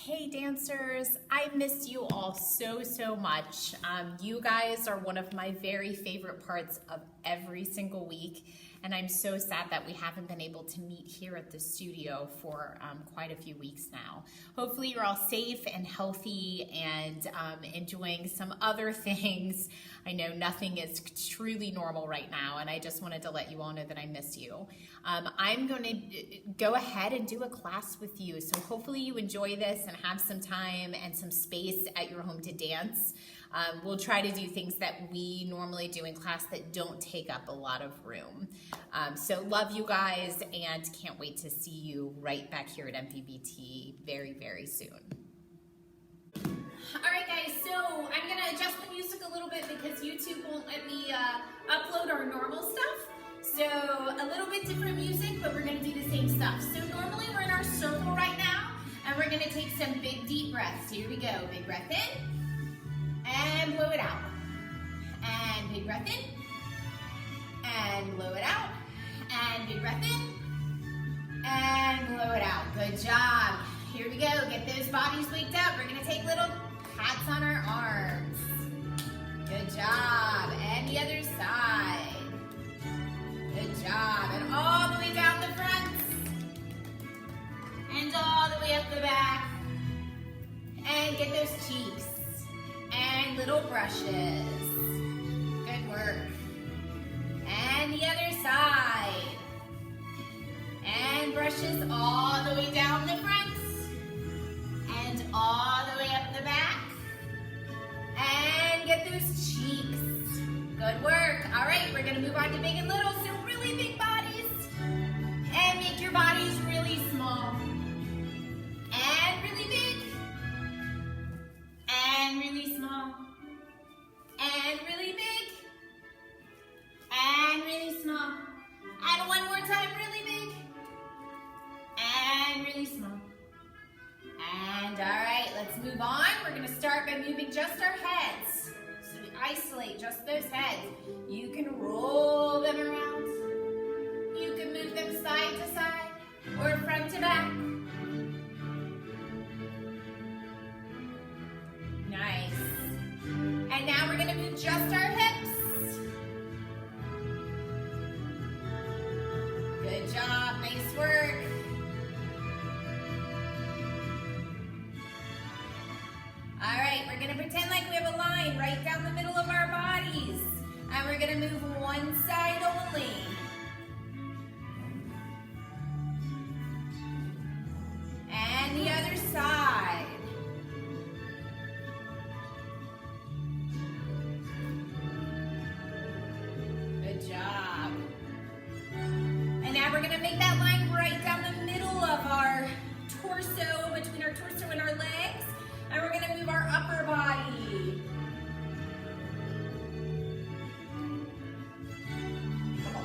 Hey dancers, I missed you all so much. You guys are one of my very favorite parts of every single week, and I'm so sad that we haven't been able to meet here at the studio for quite a few weeks now. Hopefully you're all safe and healthy and enjoying some other things. I know nothing is truly normal right now, and I just wanted to let you all know that I miss you. I'm going to go ahead and do a class with you, so hopefully you enjoy this and have some time and some space at your home to dance. We'll try to do things that we normally do in class that don't take up a lot of room. So love you guys and can't wait to see you right back here at MVBT very soon. All right guys, so I'm gonna adjust the music a little bit because YouTube won't let me upload our normal stuff. So a little bit different music, but we're gonna do the same stuff. So normally we're in our circle right now, and we're gonna take some big deep breaths. Here we go, big breath in, and blow it out. And big breath in, and blow it out. And big breath in, and blow it out. Good job. Here we go, get those bodies waked up. We're gonna take little pats on our arms. Good job, and the other side. Good job, and all the way down the front. And all the way up the back. And get those cheeks. And little brushes. Good work. And the other side. And brushes all the way down the front. And all the way up the back. And get those cheeks. Good work. All right, we're gonna move on to big and little. So really big bodies. And make your bodies really small. And really big. And really small. And really big. And really small. And one more time, really big. And really small. And all right, let's move on. We're gonna start by moving just our heads. So we isolate just those heads. You can roll them around. You can move them side to side or front to back. Nice. And now we're gonna move just our hips. Good job, nice work. All right, we're gonna pretend like we have a line right down the middle of our bodies. And we're gonna move one side only. And the other side. Good job. And now we're gonna make that line right down the middle of our torso, between our torso and our legs. And we're gonna move our upper body.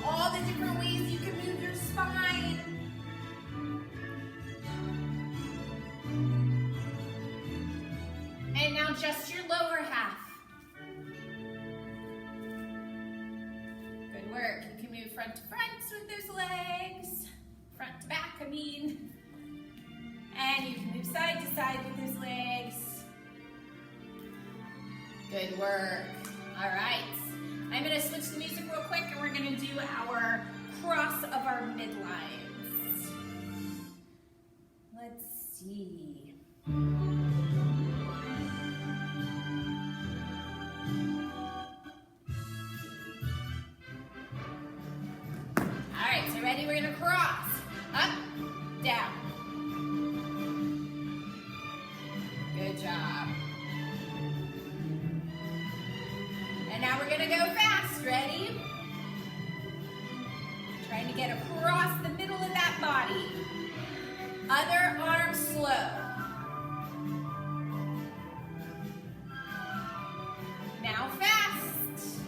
All the different ways you can move your spine. And now just your lower half. Good work. You can move front to front with those legs. Front to back, I mean. And you can move side to side with those legs. Good work. All right. I'm going to switch the music real quick and we're going to do our cross of our midlines. Let's see. All right, so ready? We're going to cross. Up, down. Good job. And now we're gonna go fast. Ready? Trying to get across the middle of that body. Other arm slow. Now fast.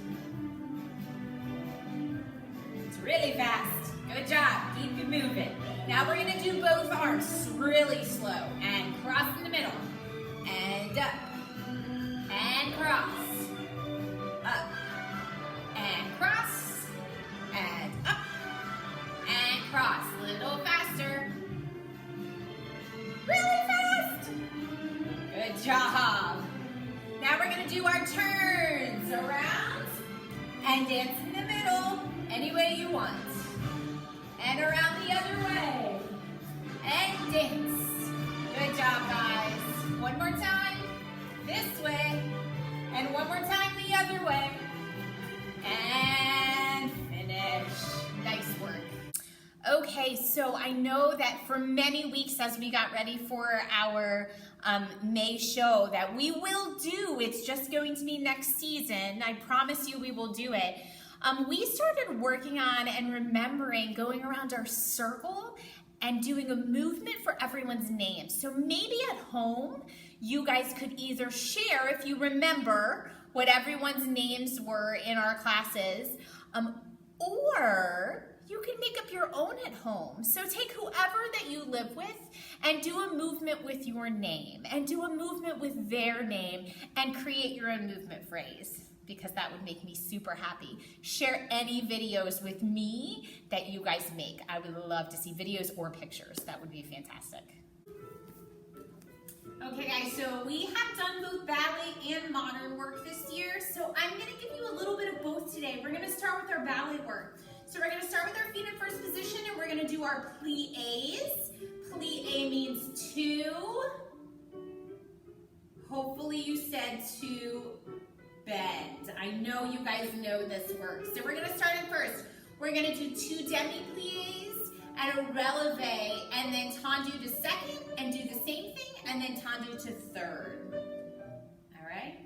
It's really fast. Good job. Keep it moving. Now we're gonna do both arms really slow and cross in the middle. And up. And cross. Up. And cross. And up. And cross. A little faster. Really fast. job. Now we're gonna do our turns around and dance in the middle any way you want. And around the other way. And dance. Good job, guys. One more time, this way. And one more time, the other way. And finish. Nice work. Okay, so I know that for many weeks as we got ready for our May show that we will do, it's just going to be next season. I promise you we will do it. We started working on and remembering going around our circle and doing a movement for everyone's name. So maybe at home, you guys could either share, if you remember, what everyone's names were in our classes, or you can make up your own at home. So take whoever that you live with and do a movement with your name and do a movement with their name and create your own movement phrase, because that would make me super happy. Share any videos with me that you guys make. I would love to see videos or pictures. That would be fantastic. Okay guys, so we have done both ballet and modern work this year, so I'm gonna give you a little bit of both today. We're gonna start with our ballet work. So we're gonna start with our feet in first position and we're gonna do our pliés. Plié means two. Hopefully you said to bend. I know you guys know this work. So we're gonna start it first. We're gonna do two demi-pliés and a releve, and then tendu to second, and do the same thing, and then tendu to third. All right?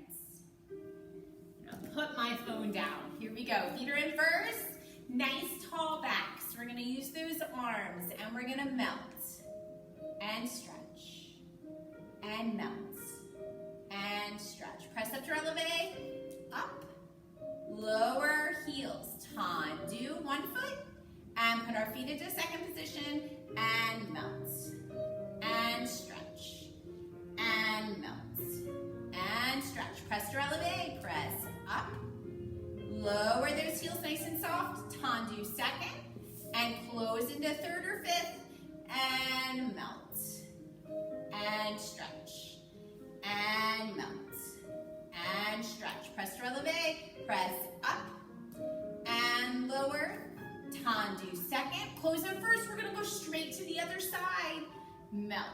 Now put my phone down. Here we go. Feet are in first. Nice tall backs. We're gonna use those arms, and we're gonna melt, and stretch, and melt, and stretch. Press up to releve, up, lower heels, tendu, one foot, and put our feet into second position, and melt, and stretch, and melt, and stretch. Press to releve, press up, lower those heels nice and soft, tendu second, and close into third or fifth, and melt, and stretch, and melt, and stretch. Press to releve, press up, and lower, tendu second, close in first, we're gonna go straight to the other side, melt,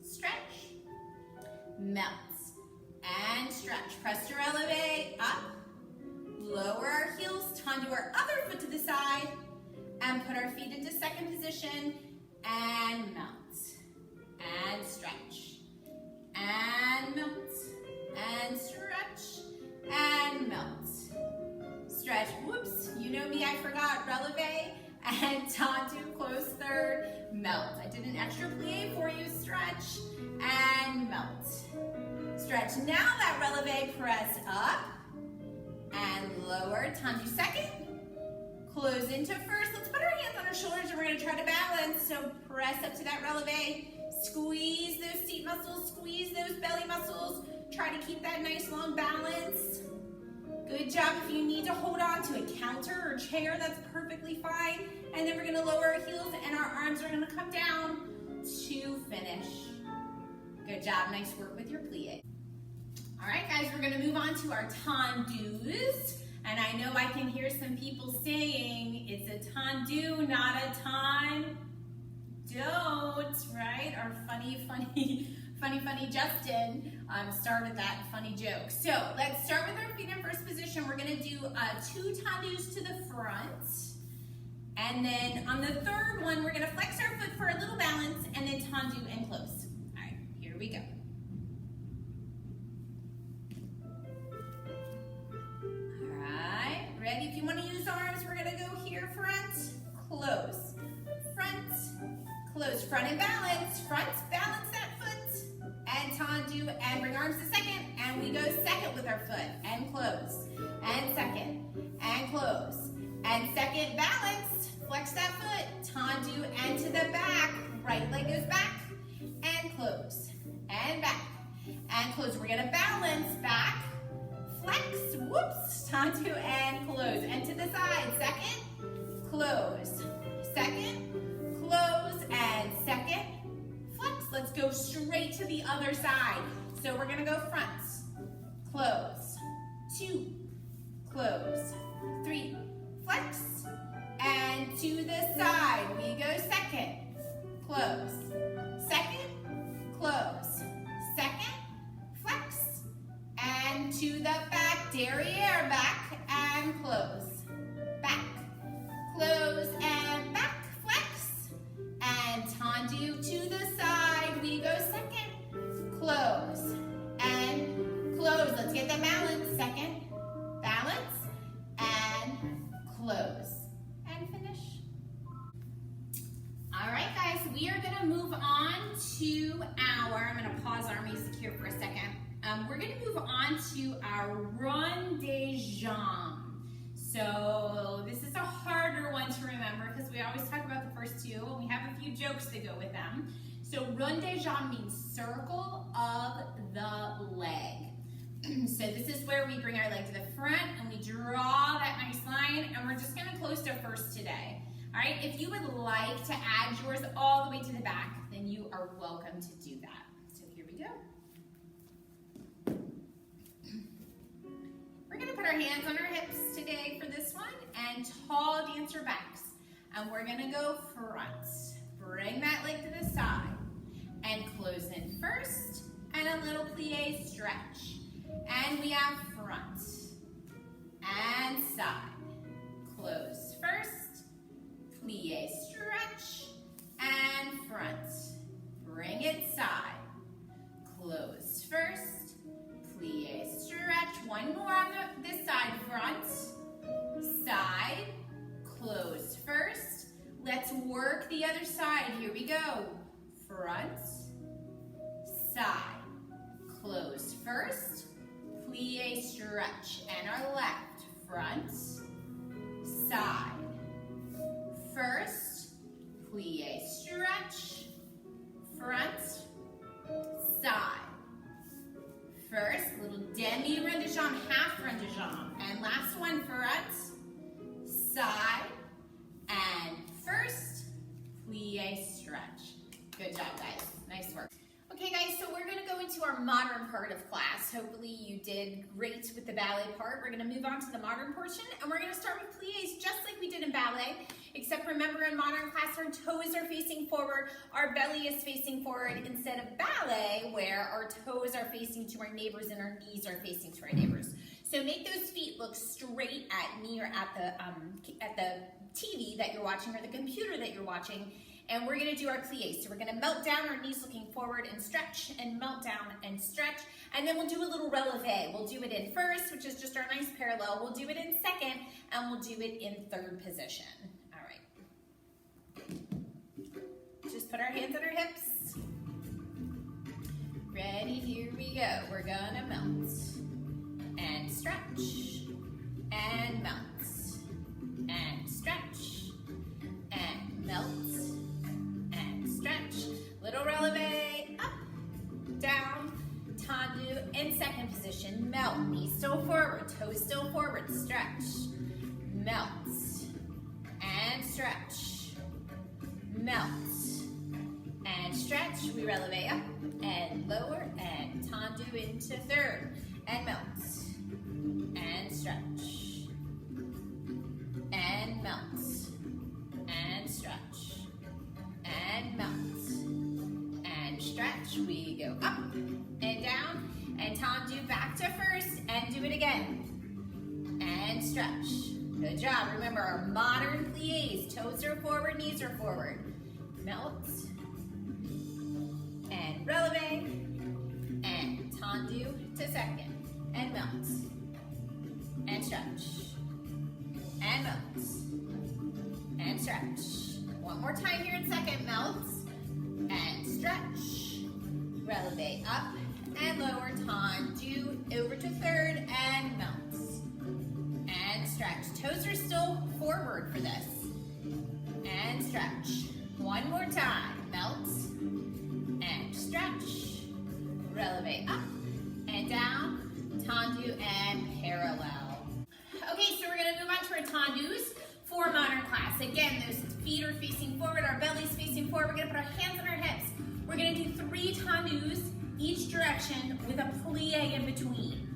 stretch, melt, and stretch. Press to releve, up, lower our heels, tendu our other foot to the side, and put our feet into second position, and melt, and stretch, and melt, and stretch, and melt. Stretch, whoops, you know me, I forgot, releve, and tendu, close third, melt. I did an extra plie for you, stretch, and melt. Stretch, now that releve, press up, and lower, tendu second, close into first. Let's put our hands on our shoulders and we're gonna try to balance. So press up to that releve, squeeze those seat muscles, squeeze those belly muscles, try to keep that nice long balance. Good job. If you need to hold on to a counter or chair, that's perfectly fine. And then we're gonna lower our heels and our arms are gonna come down to finish. Good job, nice work with your plie. All right, guys, we're gonna move on to our tendus. And I know I can hear some people saying, it's a tendu, not a don't, right? Our funny Justin started that funny joke. So let's start with our feet in first position. We're gonna do two tendus to the front. And then on the third one, we're gonna flex our foot for a little balance and then tendu and close. All right, here we go. All right, ready? If you wanna use arms, we're gonna go here, front, close, close, front and balance, balance that foot, and tendu, and bring arms to second, and we go second with our foot, and close, and second, and close, and second, balance, flex that foot, tendu, and to the back, right leg goes back, and close, and back, and close. We're gonna balance, back, flex, whoops, tendu, and close, and to the side, second, close, second, close, and second, flex. let's go straight to the other side. So we're gonna go front, close, 2, close, 3, flex, and to the side. We go second, close, second, close, second, flex, and to the back, derriere, back, and close, back, close, and back, flex, and tendu to the side. We go second, close, and close. Let's get the balance. Second, balance, and close, and finish. All right, guys, we are gonna move on to I'm gonna pause our music here for a second. We're gonna move on to our run de jambe. So this is a harder one to remember because we always talk about the first two and we have a few jokes that go with them. So run de jambe means circle of the leg. So this is where we bring our leg to the front and we draw that nice line, and we're just gonna close to first today. All right, if you would like to add yours all the way to the back, then you are welcome to do that. So here we go. We're gonna put our hands on our hips today for this one and tall dancer backs. And we're gonna go front. Bring that leg to the side and close in first and a little plie stretch. And we have front and side. Close first, plie stretch, and front. Bring it side. Close first, plie stretch. One more on this side, front, side, close first. Let's work the other side. Here we go. Front, side, close first, plie stretch, and our left, front, side, first, plie stretch, front, side, first, little demi run de jambe, half run de jambe, and last one, front, side, and first, plie stretch. Good job, guys. Nice work. Okay, guys, so we're gonna go into our modern part of class. Hopefully you did great with the ballet part. We're gonna move on to the modern portion, and we're gonna start with plies just like we did in ballet, except remember in modern class, our toes are facing forward, our belly is facing forward, instead of ballet, where our toes are facing to our neighbors and our knees are facing to our neighbors. So make those feet look straight at me or at the TV that you're watching or the computer that you're watching, and we're gonna do our plies. So we're gonna melt down, our knees looking forward, and stretch, and melt down and stretch, and then we'll do a little releve. We'll do it in first, which is just our nice parallel. We'll do it in second, and we'll do it in third position. All right. Just put our hands on our hips. Ready, here we go. We're gonna melt, and stretch, and melt, and stretch, and melt, stretch, little releve, up, down, tendu, in second position, melt, knees still forward, toes still forward, stretch, melt, and stretch, melt, and stretch, we releve up, and lower, and tendu into third, and melt, and stretch, and melt, and stretch, and melt, and stretch. We go up and down, and tendu back to first, and do it again, and stretch. Good job. Remember our modern plies, toes are forward, knees are forward. Melt, and releve, and tendu to second, and melt, and stretch, and melt, and stretch. One more time here in second, melt, and stretch, releve up, and lower, tendu, over to third, and melt, and stretch. Toes are still forward for this, and stretch. One more time, melt, and stretch, releve up, and down, tendu, and parallel. Okay, so we're gonna move on to our tendus for modern class. Again, those feet are facing forward, our belly's facing forward. We're gonna put our hands on our hips. We're gonna do 3 direction with a plie in between.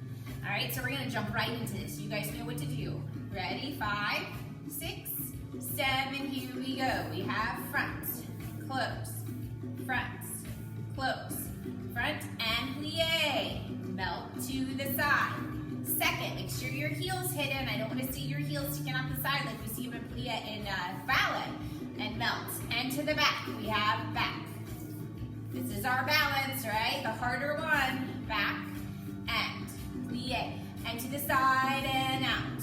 All right, so we're gonna jump right into this. You guys know what to do. Ready? 5, 6, 7, here we go. We have front, close, front, close, front and plie. Melt to the side. Second, make sure your heels hidden. I don't want to see your heels sticking out the side like we see in plie in ballet. And melt. And to the back, we have back. This is our balance, right? The harder one. Back and plie. And to the side and out.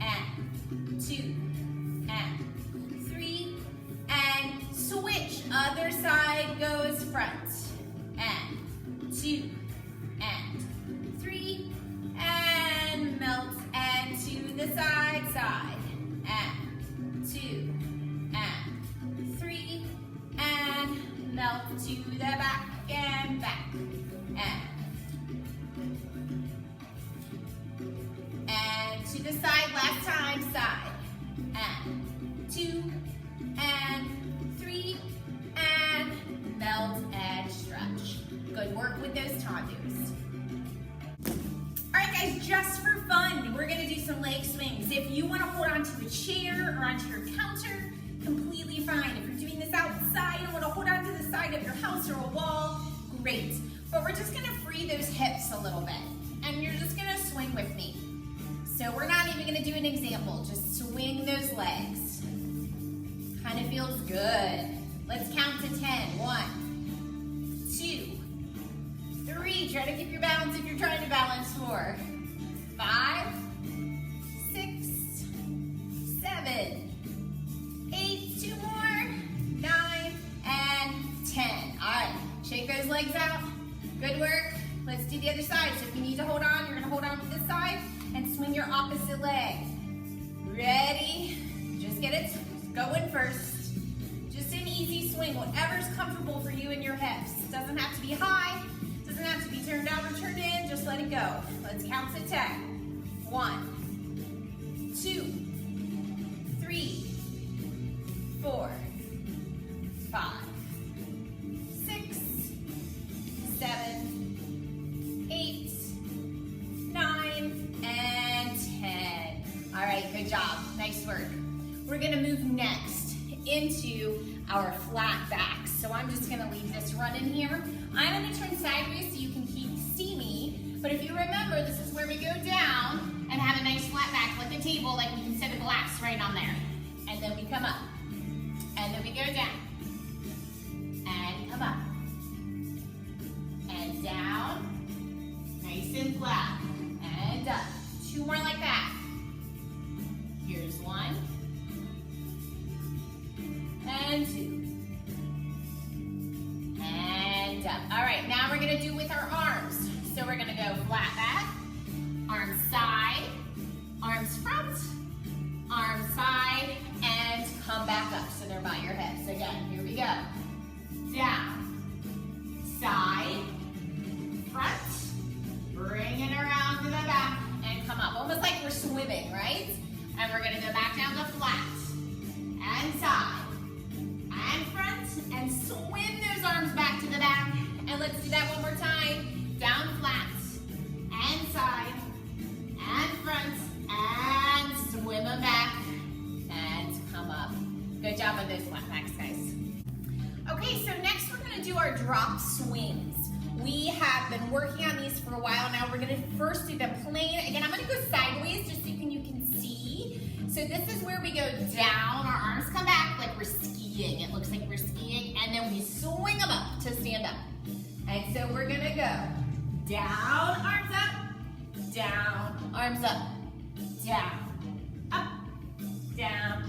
And 2 and 3 and switch. Other side goes front. And 2 and 3 and melt. And to the side, side. And 2 and 3 and melt to the back and back and to the side, last time, side and 2 and 3 and melt and stretch. Good work with those tendus. All right guys, just for fun, we're gonna do some leg swings. If you wanna hold onto a chair or onto your counter, completely fine. If you're doing this outside and want to hold on to the side of your house or a wall, great. But we're just going to free those hips a little bit. And you're just going to swing with me. So we're not even going to do an example. Just swing those legs. Kind of feels good. Let's count to 10. 1, 2, 3. Try to keep your balance if you're trying to balance. 4, 5, 6, 7, 8, 2 more, 9, and 10. All right, shake those legs out. Good work. Let's do the other side. So if you need to hold on, you're gonna hold on to this side and swing your opposite leg. Ready? Just get it going first. Just an easy swing, whatever's comfortable for you and your hips. It doesn't have to be high, doesn't have to be turned out or turned in, just let it go. Let's count to 10. 1, 2, 3, 4, 5, 6, 7, 8, 9, and 10. All right, good job. Nice work. We're gonna move next into our flat backs. So I'm just gonna leave this running here. I'm gonna turn sideways so you can see me. But if you remember, this is where we go down and have a nice flat back, like a table, like we can set a glass right on there. And then we come up. And then we go down, and come up, and down, nice and flat, and up. 2 more like that. Here's 1, and 2, and up. All right, now we're gonna do with our arms. So we're gonna go flat back, arms side, arms front, arms side, and come back up so they're by your hips. Again, here we go. Down, side, front, bring it around to the back, and come up. Almost like we're swimming, right? And we're gonna go back down the flat, and side, and front, and swim those arms back to the back. And let's do that one more time. Down flat, and side, and front, and swim them back, and come up. Good job on those flat backs, guys. Okay, so next we're gonna do our drop swings. We have been working on these for a while now. We're gonna first do them plain. Again, I'm gonna go sideways just so you can see. So this is where we go down, our arms come back like we're skiing. It looks like we're skiing, and then we swing them up to stand up. And so we're gonna go down, arms up, down, arms up, down, up, down,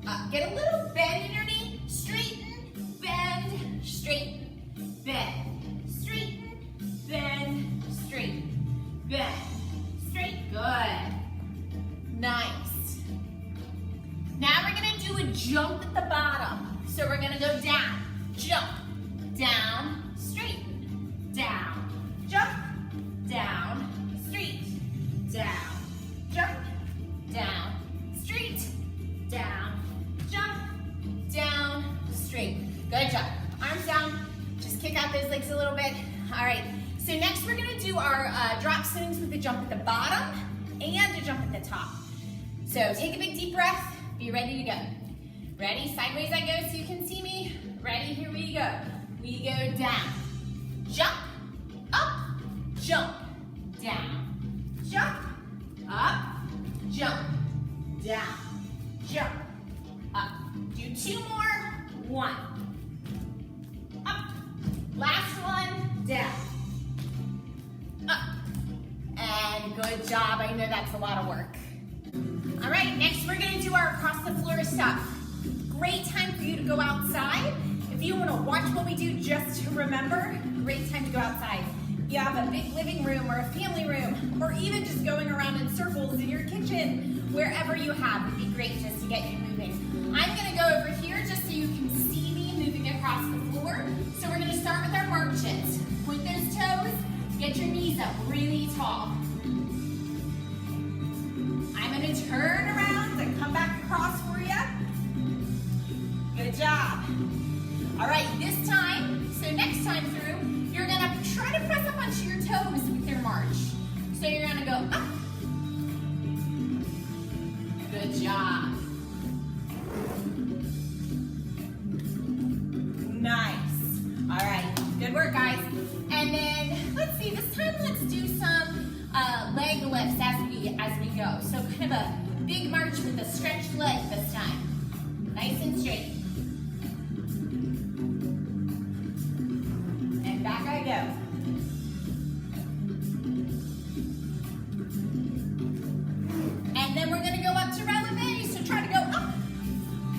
up. Get a little bend in your knee, straighten, bend, straighten, bend, straighten, bend, straighten, bend, straight, good. Nice. Now we're gonna do a jump at the bottom. So we're gonna go down, jump, down, straighten, down, jump, down, straight, down, jump, down, straight, down, jump, down, straight. Good job. Arms down. Just kick out those legs a little bit. All right. So next we're gonna do our drop swings with a jump at the bottom and a jump at the top. So take a big deep breath, be ready to go. Ready, sideways I go so you can see me. Ready, here we go. We go down, jump, up, jump, down, jump, up, jump, down, jump, up. Do 2 more, 1, up, last one, down, up, and good job. I know that's a lot of work. All right, next we're gonna do our across the floor stuff. Great time for you to go outside. If you wanna watch what we do just to remember, great time to go outside. You have a big living room or a family room, or even just going around in circles in your kitchen, wherever you have, would be great just to get you moving. I'm gonna go over here just so you can see me moving across the floor. So we're gonna start with our marches. Point those toes, get your knees up really tall. I'm gonna turn around and come back across for you. Good job. All right, this time, so next time through, you're gonna try to press up onto your toes with your march. So you're gonna go up. Good job. Nice. All right, good work, guys. And then, let's see, this time let's do some leg lifts as we go. So kind of a big march with a stretched leg this time. Nice and straight. And back I go. And then we're gonna go up to releve. So try to go up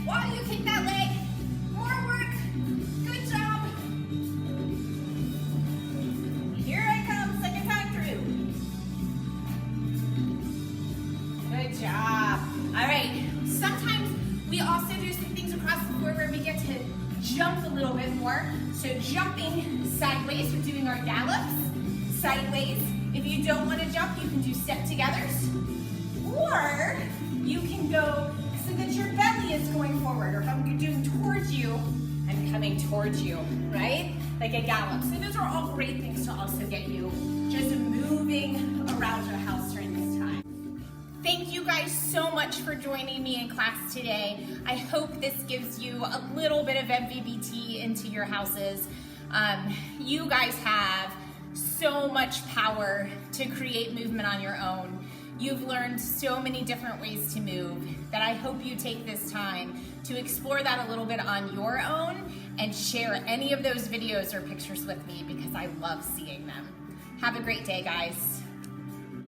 while you kick that leg. More work. Good job. Here I come, second time through. Good job. All right, sometimes we also do some things across the floor where we get to jump a little bit more. So jumping sideways, we're doing our gallops sideways. If you don't want to jump, you can do step-togethers. Or you can go so that your belly is going forward. Or if I'm doing towards you, I'm coming towards you, right? Like a gallop. So those are all great things to also get you just moving around your house during this time. Thank you guys so much for joining me in class today. I hope this gives you a little bit of MVBT into your houses. You guys have so much power to create movement on your own. You've learned so many different ways to move that I hope you take this time to explore that a little bit on your own and share any of those videos or pictures with me because I love seeing them. Have a great day, guys.